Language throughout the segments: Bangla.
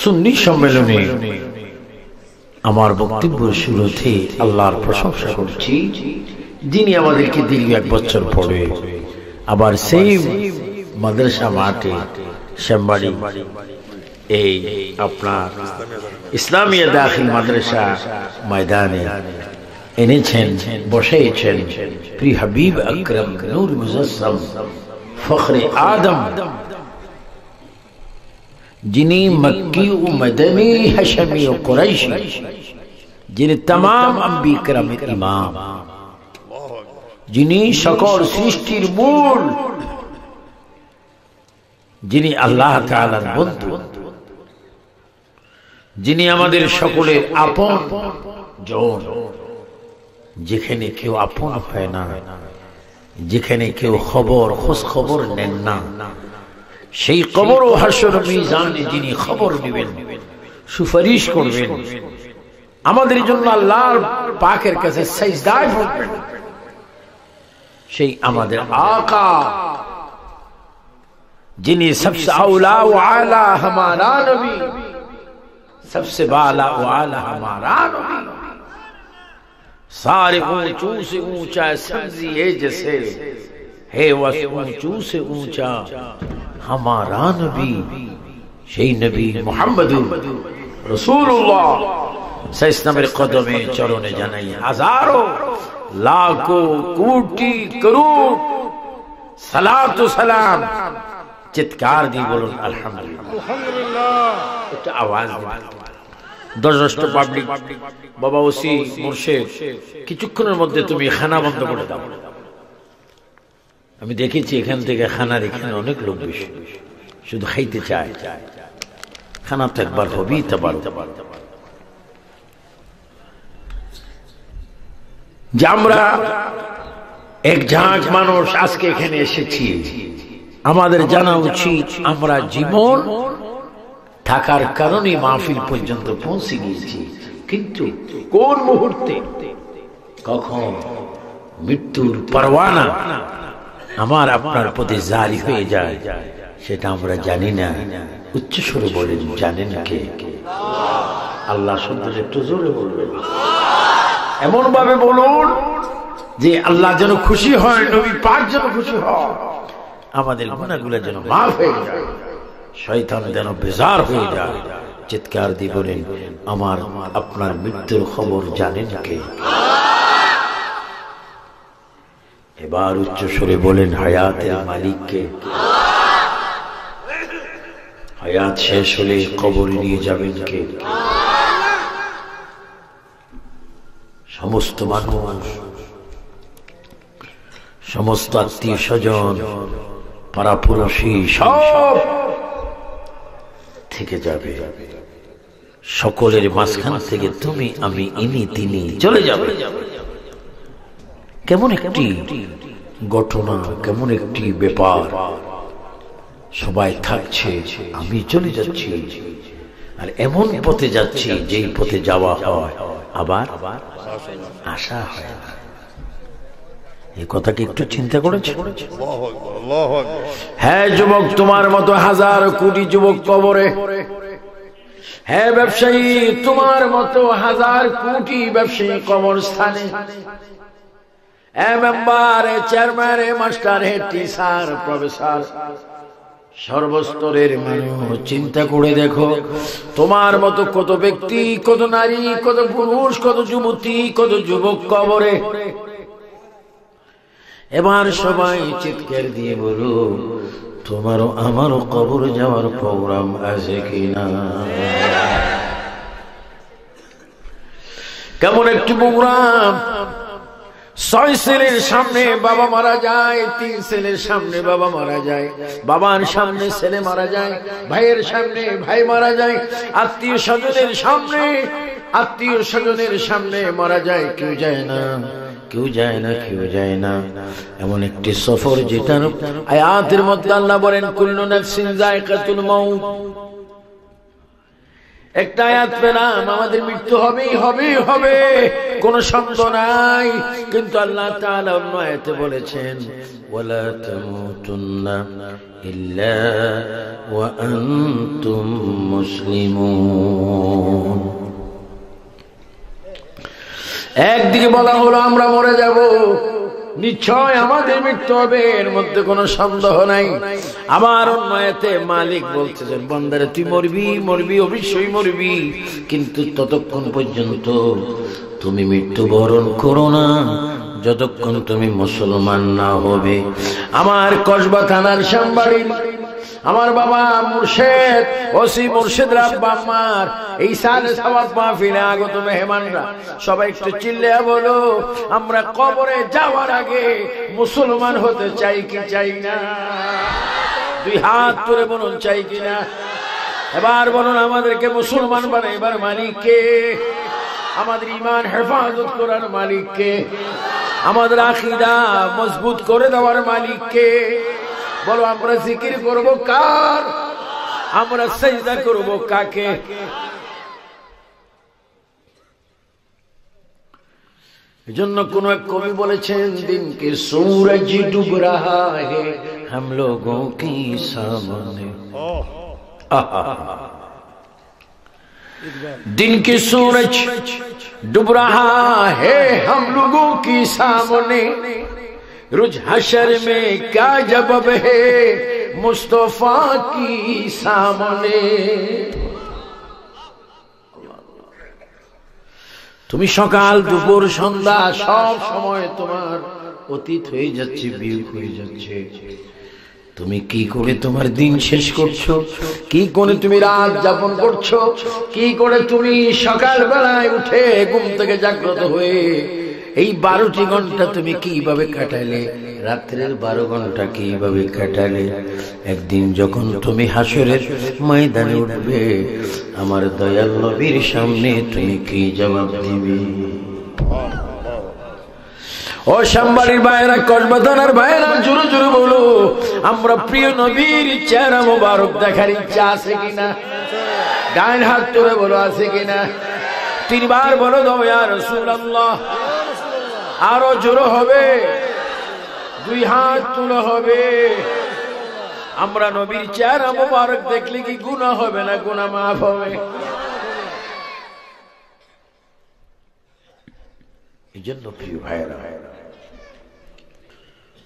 সুন্নি সম্মেলনে আমার বক্তব্য শুরুতে আল্লাহর প্রশংসা করছি, যিনি আমাদেরকে দীর্ঘ 1 বছর পরে আবার সেই মাদ্রাসা মাঠে শ্যামবাড়ি এই আপনার ইসলামিয়া দাখিল মাদ্রাসা ময়দানে এনেছেন, বসেছেন প্রিয় হাবিব আকরাম নূর মুজাসসাম ফখরে আদম, যিনি মক্কি ও মদনী হাশমি ও কুরাইশি, যিনি तमाम আম্বিয়া کرامের ইমাম, যিনি সকল সৃষ্টির মূল, যিনি আল্লাহ তাআলার বন্ধু, যিনি আমাদের সকলের আপন জন, যেখানে কেউ আপন হয় না, যেখানে কেউ খোঁজ খবর নেন না, সেই কবর ও হাসর মিজানে যিনি খবর নেবেন, সুপারিশ করবেন, আমাদের জন্য আল্লাহর পাকের কাছে সিজদায় পড়বেন, সেই আমাদের আকা, যিনি সবসে আউলা ও আলা हमारा नबी, सबसे बाला व आला हमारा नबी, सारे ऊंचों से ऊंचा सब्जी है जैसे है वस ऊंचों से ऊंचा हमारा नबी, সেই নবী মুহাম্মদুর রাসূলুল্লাহ সাইসনামের কদমে চরণে জানাই হাজারো লাখো কোটি করোড় সালাত ও সালাম। চিৎকার দিয়ে বলুন আলহামদুলিল্লাহ। একটা আওয়াজ দর্শক পাবলিক, বাবা ওসি মুর্শিদ, কিছুক্ষণের মধ্যে তুমি খানা বন্ধ করে দাও। আমি দেখেছি এখান থেকে খানার এখানে অনেক লোক বেশি শুধু খাইতে চায়, খানা তো একবার হবেই তা পারো। যে আমরা এক ঝাঁক মানুষ আজকে এখানে এসেছি, আমাদের জানা উচিত আমরা জীবন থাকার কারণে মাহফিল পর্যন্ত পৌঁছে গিয়েছি, কিন্তু কোন মুহূর্তে কখন মৃত্যুর পরওয়ানা আমার আপনার প্রতি জারি হয়ে যায় সেটা আমরা জানি না। উচ্চ স্বরে বলেন, জানেন কে? আল্লাহ শব্দটা একটু জোরে বলবেন, এমন ভাবে বলুন যে আল্লাহ যেন খুশি হয়, নবী পাক যেন খুশি হয়, আমাদের গুনাহগুলো যেন মাফ হয়ে যায়, শয়তান যেন বেজার হয়ে যায়। চিৎকার দিয়ে বলেন, আমার আপনার মৃত্যুর খবর জানেন কে? এবার উচ্চ স্বরে বলেন, হায়াতের মালিক কে? হায়াত শেষ হলে কবরে নিয়ে যাবেন কে? সমস্ত মানুষ, সমস্ত আত্মীয় স্বজন, পাড়াপড়শি সব থেকে যাবে, সকলের মাঝখান থেকে তুমি আমি ইনি তিনি চলে যাবে। কেমন একটি ঘটনা, কেমন একটি ব্যাপার, সবাই থাকছে, আমি চলে যাচ্ছি, আর এমন পথে যাচ্ছি যেই পথে যাওয়া হয় আবার আসা হয় না। এই কথা কি একটু চিন্তা করেছে? হ্যাঁ যুবক, তোমার মতো হাজার কোটি যুবক কবরে। হ্যাঁ ব্যবসায়ী, তোমার মতো হাজার কোটি ব্যবসায়ী কবরস্থানে। Member, chairman, master, teacher, professor, সর্বস্তরের মানুষ, চিন্তা করে দেখো তোমার মতো কত ব্যক্তি, কত নারী, কত পুরুষ, কত যুবতী, কত যুবক কবরে। এবার সবাই চিৎকার দিয়ে বলো, তোমারও আমারও কবর যাওয়ার প্রোগ্রাম আছে কিনা? কেমন একটি প্রোগ্রাম! 6 ছেলের সামনে বাবা মারা যায়, 3 ছেলের সামনে বাবা মারা যায়, বাবার সামনে ছেলে মারা যায়, ভাইয়ের সামনে ভাই মারা যায়, আত্মীয় স্বজনের সামনে মারা যায়, কেউ যায় না, কেউ যায় না, কেউ যায় না। এমন একটি সফর যেটার আয়াতের মধ্যে আল্লাহ বলেন, কুল্লু নাফসিন যায়কাতুল মাউত। একটা আয়াত পেলাম, আমাদের মৃত্যু হবেই হবে হবে, কোনো সন্দেহ নাই। কিন্তু আল্লাহ তাআলা অন্য আয়াতে বলেছেন, ওয়ালা তামুতুন্না ইল্লা ওয়া আনতুম মুসলিমুন। একদিকে বলা হলো আমরা মরে যাব, নিশ্চয় আমাদের মৃত্যু হবে, এর মধ্যে কোনো সন্দেহ নাই। আবার অন্য আয়াতে মালিক বলতেছেন, বান্দারে তুই মরবি মরবি, অবশ্যই মরবি, কিন্তু ততক্ষণ পর্যন্ত তুমি মৃত্যুবরণ করো না যতক্ষণ তুমি মুসলমান না হবে। আমার কসবা থানার শ্যামবাড়ি আমার বাবা মুর্শেদ ওসি মুর্শেদ রাব্বা আমার এই সালে সওয়াব মাহফিলে আগত মেহমানরা সবাই একটু চিল্লিয়ে বলো, আমরা কবরে যাওয়ার আগে মুসলমান হতে চাই কি চাই না? দুই হাত তুলে বলুন চাই কিনা। এবার বলুন আমাদেরকে মুসলমান বানাইবার মালিক কে? আমাদের ঈমান হেফাজত করার মালিক কে? আমাদের আকীদা মজবুত করে দেওয়ার মালিক কে? বলো আমরা জিকির করব কার? আমরা সিজদা করব কাকে? এজন্য কোন এক কবি বলেছেন, দিন কে সূরজ ডুব রাহা है हम लोगों के सामने, दिन के सूरज डूब रहा है हम लोगों के सामने, रुझ हशर में क्या जवाब है मुस्तफा की सामने। তুমি সকাল দুপুর সন্ধ্যা সব সময় তোমার অতীত হয়ে যাচ্ছে, বিয়োগ হয়ে যাচ্ছে। তুমি কি করে তোমার দিন শেষ করছো? কি করে তুমি রাত যাপন করছো? কি করে তুমি সকাল বেলায় উঠে ঘুম থেকে জাগ্রত হয়ে এই 12টি ঘন্টা তুমি কিভাবে কাটালে? রাত্রের 12 ঘন্টা কিভাবে কাটালে? একদিন যখন তুমি হাসরের ময়দানে উঠবে, আমার দয়াল নবীর সামনে তুমি কি জবাব দিবে? ও শ্যামবাড়ির ভাইয়েরা, কসবা থানার ভাইয়েরা, জোরে জোরে বলো, আমরা প্রিয় নবীর চেহারা মোবারক দেখার ইচ্ছা আছে কিনা? ডান হাত তুলে বলো আছে কিনা? 3 বার বলো দাও ইয়া রাসূলুল্লাহ। আরো জোরে হবে, 2 হাত তুলে হবে। আমরা নবীর চেহারা মোবারক দেখলে কি গুনাহ হবে না গুনাহ মাফ হবে? এজন্য প্রিয় ভাইয়েরা,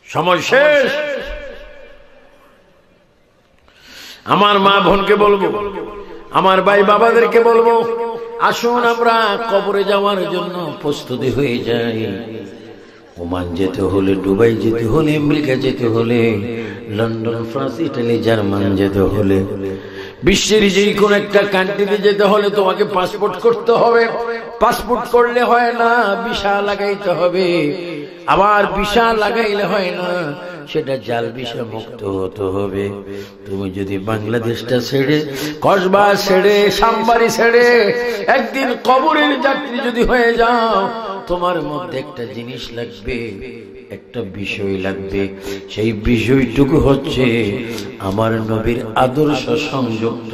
সময় শেষ। আমার মা বোনকে বলবো, আমার ভাই বাবাদেরকে বলবো, আসুন আমরা কবরে যাওয়ার জন্য প্রস্তুতি হয়ে যাই। ওমান যেতে হলে, দুবাই যেতে হলে, আমেরিকা যেতে হলে, লন্ডন, ফ্রান্স, ইটালি, জার্মান যেতে হলে, বিশ্বের যে কোন একটা কান্ট্রিতে যেতে হলে তোমাকে পাসপোর্ট করতে হবে। পাসপোর্ট করলে হয় না, ভিসা লাগাইতে হবে। আবার ভিসা লাগাইলে হয় না, সেটা জাল ভিসা মুক্ত হতে হবে। তুমি যদি বাংলাদেশটা ছেড়ে, কসবা ছেড়ে, শ্যামবাড়ি ছেড়ে একদিন কবরের যাত্রী যদি হয়ে যাও, তোমার মধ্যে একটা জিনিস লাগবে, একটা বিষয় লাগবে। সেই বিষয়টুকু হচ্ছে আমার নবীর আদর্শ সংযুক্ত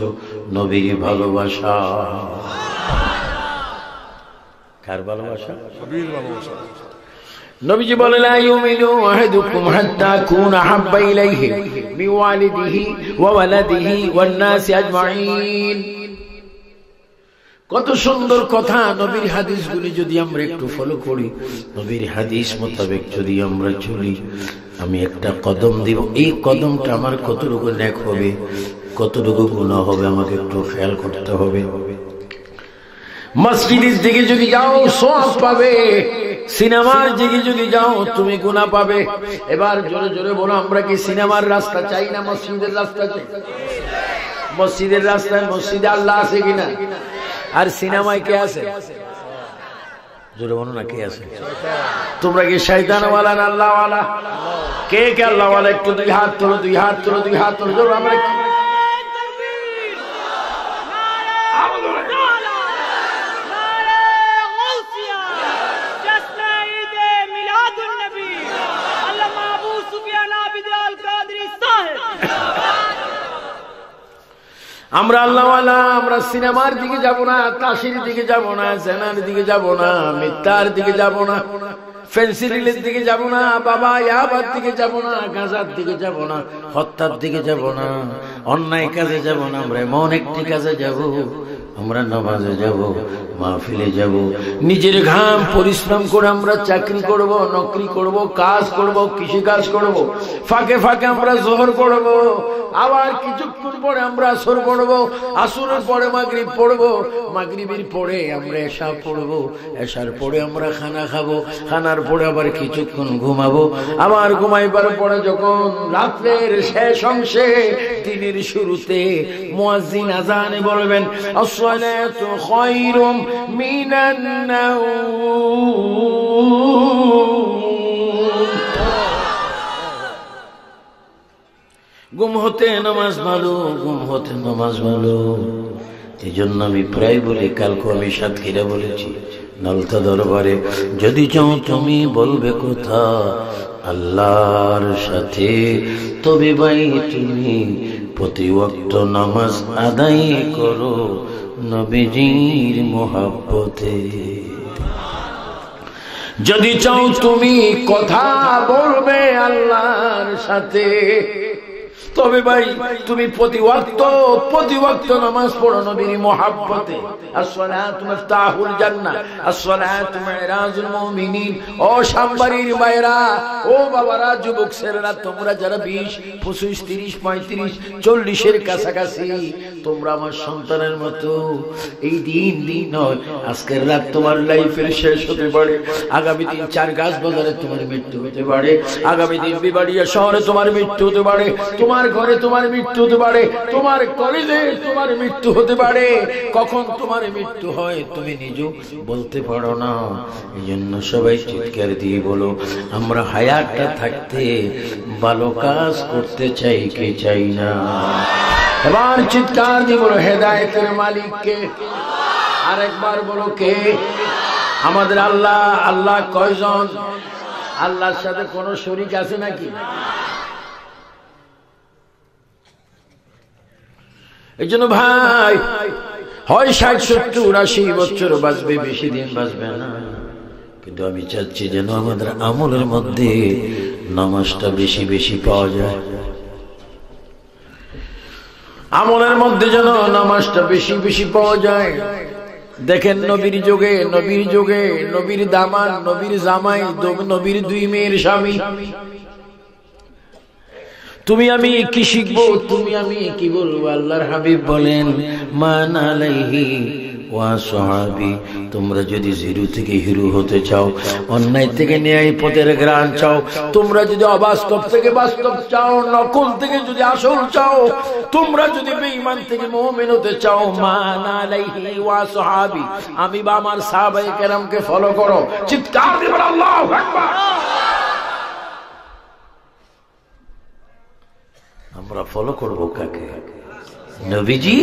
নবীর ভালোবাসা। কার ভালোবাসা? নবীর ভালোবাসা। নবীজি বলেন, লা ইউমিনু আহাদুকুম হাত্তা কুনা হাব্বা ইলাইহি মিন ওয়ালিদিহি ওয়া ওয়ালাদিহি ওয়ান নাসি আজমাইন। কত সুন্দর কথা! নবীর হাদিসগুলি যদি আমরা একটু ফলো করি, নবীর হাদিস মোতাবেক যদি আমরা চলি, আমি একটা কদম দিব, এই কদমটা আমার কতটুকু নেক হবে, কতটুকু গুনাহ হবে, আমাকে একটু খেয়াল করতে হবে। মসজিদের দিকে যদি যাও সওয়াব পাবে, সিনেমার দিকে যদি যাও তুমি গুনাহ পাবে। এবার জোরে জোরে বলো, আমরা কি সিনেমার রাস্তা চাই না মসজিদের রাস্তা চাই? মসজিদের রাস্তায় মসজিদে আল্লাহ আছে কিনা? আর সিনেমায় কে আছে? জোরে বলো না, কে আছে? তোমরা কি শয়তানওয়ালা না আল্লাহওয়ালা? কে কে আল্লাহওয়ালা? একটু 2 হাত তোলো, 2 হাত তোলো, 2 হাত তোলো। জোরে আমরা আমরা আল্লাহওয়ালা, আমরা সিনেমার দিকে যাব না, তাসির দিকে যাব না, জেনার দিকে যাব না, মিথ্যার দিকে যাব না, ফেন্সিডিলের দিকে যাব না, বাবা ইয়াবার দিকে যাব না, গাঁজার দিকে যাব না, হত্যার দিকে যাব না, অন্যায় কাজে যাব না। আমরা এমন একটি কাজে যাব, আমরা নামাজে যাব, মাহফিলে যাব, নিজের ঘাম পরিশ্রম করে আমরা চাকরি করব, নকরি করব, কাজ করব, কৃষি কাজ করব, ফাঁকে ফাঁকে আমরা জোহর করব, আবার কিছুক্ষণ পরে আমরা আসর পড়ব, আসরের পরে মাগরিব পড়ব, মাগরিবের পরে আমরা এশা পড়ব, এশার পরে আমরা খানা খাবো, খানার পরে আবার কিছুক্ষণ ঘুমাবো, আবার ঘুমাইবার পরে যখন রাত্রের শেষ অংশে দিনের শুরুতে মুয়াজ্জিন আযানে বলবেন আসসালাতু খায়রুম মিনান নাওম, ঘুম হতে নামাজ ভালো, ঘুম হতে নামাজ ভালো। এই জন্য আমি প্রায় বলি, কালকে আমি সাতক্ষীরা বলেছি নলতা দরবারে, যদি চাও তুমি বলবে কথা আল্লাহর সাথে, তবে ভাই তুমি প্রতি ওয়াক্ত নামাজ আদায় করো নবীজির মোহাব্বতে। যদি চাও তুমি কথা বলবে আল্লাহর সাথে, তবে ভাই তুমি প্রতি ওয়াক্ত নামাজ পড়ো নবীর মোহাব্বতে। আসসালাতু মিফতাহুল জান্নাহ, আসসালাতু মিরাজুল মুমিনিন। ও সামবাড়ির ভাইরা, ও বাবারা, যুবক ছেলেরা, তোমরা যারা 20, 25, 30, 35, 40-এর কাছাকাছি, তোমরা আমার সন্তানের মতো। এই দিন নয়, আজকের রাত তোমার লাইফের শেষ হতে পারে, আগামী দিন 4 গাছ বাজারে তোমার মৃত্যু হতে পারে, আগামী দিন বিবাড়িয়া শহরে তোমার মৃত্যু হতে পারে, তোমার ঘরে তোমার মৃত্যু হতে পারে, তোমার কলেজে তোমার মৃত্যু হতে পারে। কখন তোমার মৃত্যু হয় তুমি নিজেও বলতে পারো না। এই জন্য সবাই চিৎকার দিয়ে বলো, আমরা হায়াতটা থাকতে ভালো কাজ করতে চাই কে চাই না? এবার চিৎকার দিয়ে বলো, হেদায়েতের মালিক কে? আরেকবার বলো, কে? আমাদের আল্লাহ। আল্লাহ কয়জন? আল্লাহর সাথে কোনো শরীক আছে নাকি? এই জন্য ভাই, হয় 60, 70, 80 বছর বাঁচবে, বেশি দিন বাঁচবে না, কিন্তু আমি চাচ্ছি যেন আমাদের আমলের মধ্যে নামাজটা বেশি বেশি পাওয়া যায়, আমলের মধ্যে যেন নামাজটা বেশি বেশি পাওয়া যায়। দেখেন নবীর যুগে নবীর দামান, নবীর জামাই, নবীর 2 মেয়ের স্বামী। তুমি আমি কি শিখবো, তুমি আমি কি বলবো? আল্লাহর হাবিব বলেন, মান আলাইহি ওয়া সাহাবী, তোমরা যদি জিরো থেকে হিরো হতে চাও, অন্যায় থেকে ন্যায় পথের গ্রাণ চাও, তোমরা যদি অবাস্তব থেকে বাস্তব চাও, নকল থেকে যদি আসল চাও, তোমরা যদি বেঈমান থেকে মুমিন হতে চাও, মান আলাইহি ওয়া সাহাবী, আমি বা আমার সাহাবায়ে কেরামকে ফলো করো। চিৎকার দিয়ে বলো আল্লাহু আকবার। আমরা ফলো করব কাকে? নবীজি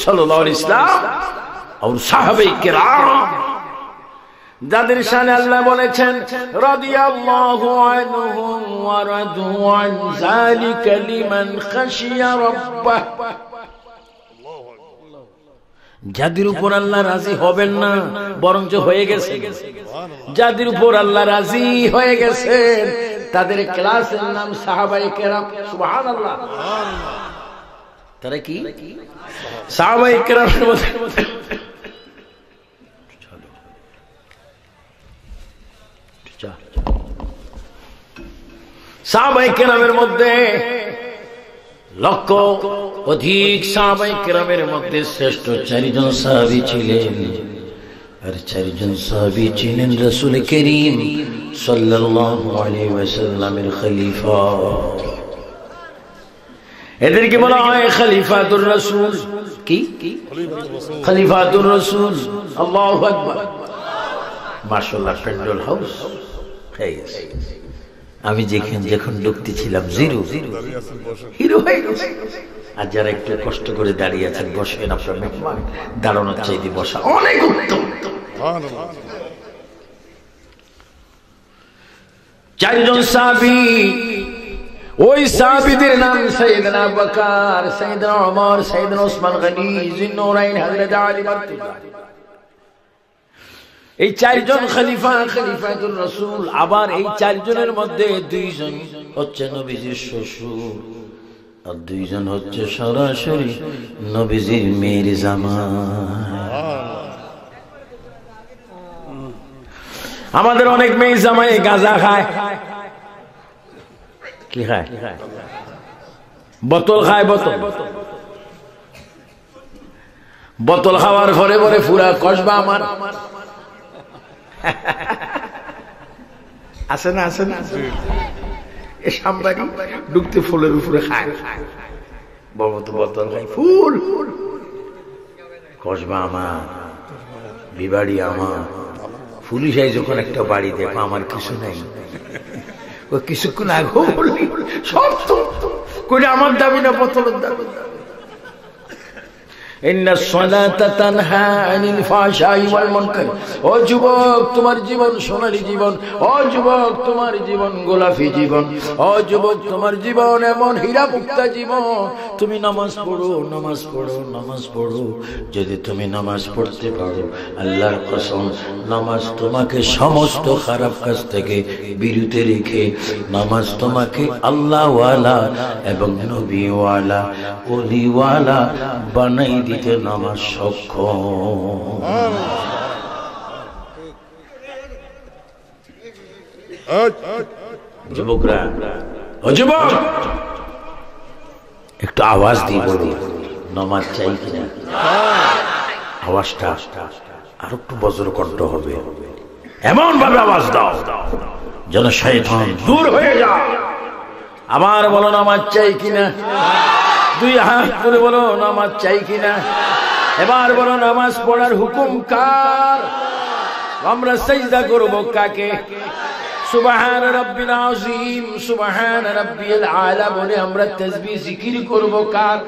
সাল্লাল্লাহু আলাইহি ওয়াসাল্লাম আর সাহাবায়ে কেরাম, যাদের শানে আল্লাহ বলেছেন রাদিয়াল্লাহু আনহুম ওয়া রাদু আন যালিকা লিমান খাশিয়া রাব্বাহ। যাদের উপর আল্লাহ রাজি হবেন না, বরঞ্চ হয়ে গেছে, যাদের উপর আল্লাহ রাজি হয়ে গেছেন, তাদের ক্লাসের নাম সাহাবায়ে কেরাম। সুবহানাল্লাহ। তারা কি? সাহাবায়ে কেরামের মধ্যে সাহাবায়ে কেরামের মধ্যে লক্ষ অধিক সাহাবায়ে কেরামের মধ্যে শ্রেষ্ঠ 4 জন সাহাবী ছিলেন। আর 4 জন সাহাবী ছিলেন রাসূল করিম সাল্লাল্লাহু আলাইহি ওয়াসাল্লামের খলিফা। এদেরকে বলা হয় খলিফাতুর রাসূল। কি? খলিফাতুর রাসূল। আল্লাহু আকবার। মাশাআল্লাহ, প্যান্ডেল হাউস হয়ে গেছে। আমি যখন ঢুকতেছিলাম জিরো হিরো হয়ে গেছে। আর যারা একটু কষ্ট করে দাঁড়িয়ে আছেন, বসেন, আপনার মেহমান, দাঁড়ানোর চাইতে বসা অনেক উত্তম। 4 জন সাহাবী ওই সাহাবীদের নাম সাইয়েদনা আবু বকর, সাইয়েদনা ওমর, সাইয়েদনা ওসমান গনি, জিন্নুরাইন, হযরত আলী মারতুল্লাহ। এই চারজন খলিফা, খলিফাতুর রাসূল। আবার এই চারজনের মধ্যে দুইজন হচ্ছে নবীজির শ্বশুর, আর দুইজন হচ্ছে সরাসরি নবীজির মেয়ের জামাই। আমাদের অনেক মেয়ে জামাই গাঁজা খায়, কি খায়? বোতল খায়। বোতল খাওয়ার পরে পরে পুরা কসবা আমার আছে না এ সাম্বারি ঢুকতে ফুলের উপরে খায়, বোতল খায়, ফুল কসবা আমার, বিবাড়ি আমার। পুলিশ আই যখন একটা বাড়ি দেখো আমার কিছু নাই, ও কিছুক্ষণ আগে সব তো করে আমার দাবি না, বোতলের দাবি। ও যুবক তোমার জীবন সোনালী জীবন, ও যুবক তোমার জীবন গোলাপি জীবন, ও যুবক তোমার জীবন এমন হীরা মুক্তা জীবন। তুমি নামাজ পড়ো, নামাজ পড়ো, নামাজ পড়ো। যদি তুমি নামাজ পড়তে পারো, আল্লাহর কসম নামাজ তোমাকে সমস্ত খারাপ কাজ থেকে বিরত রেখে নামাজ তোমাকে আল্লাহওয়ালা এবং নবীওয়ালা ওলিওয়ালা বানাই দিতে নামাজ সক্ষম। যুবকরা, ও যুবক একটু আওয়াজ দিয়ে বলো নামাজ চাই কিনা। আওয়াজটা আর একটু বজ্র কণ্ঠ হবে, এমন ভাবে আওয়াজ দাও যেন শয়তান দূর হয়ে যায়। আবার বলো নামাজ চাই কিনা। দুই হাত করে বলো নামাজ চাই কিনা। এবার বলো নামাজ পড়ার হুকুম কার? আমরা সিজদা করব কাকে? সুবহান রাব্বিল আযীম, সুবহান রাব্বিল আলা বলে আমরা তাসবিহ জিকির করব কার?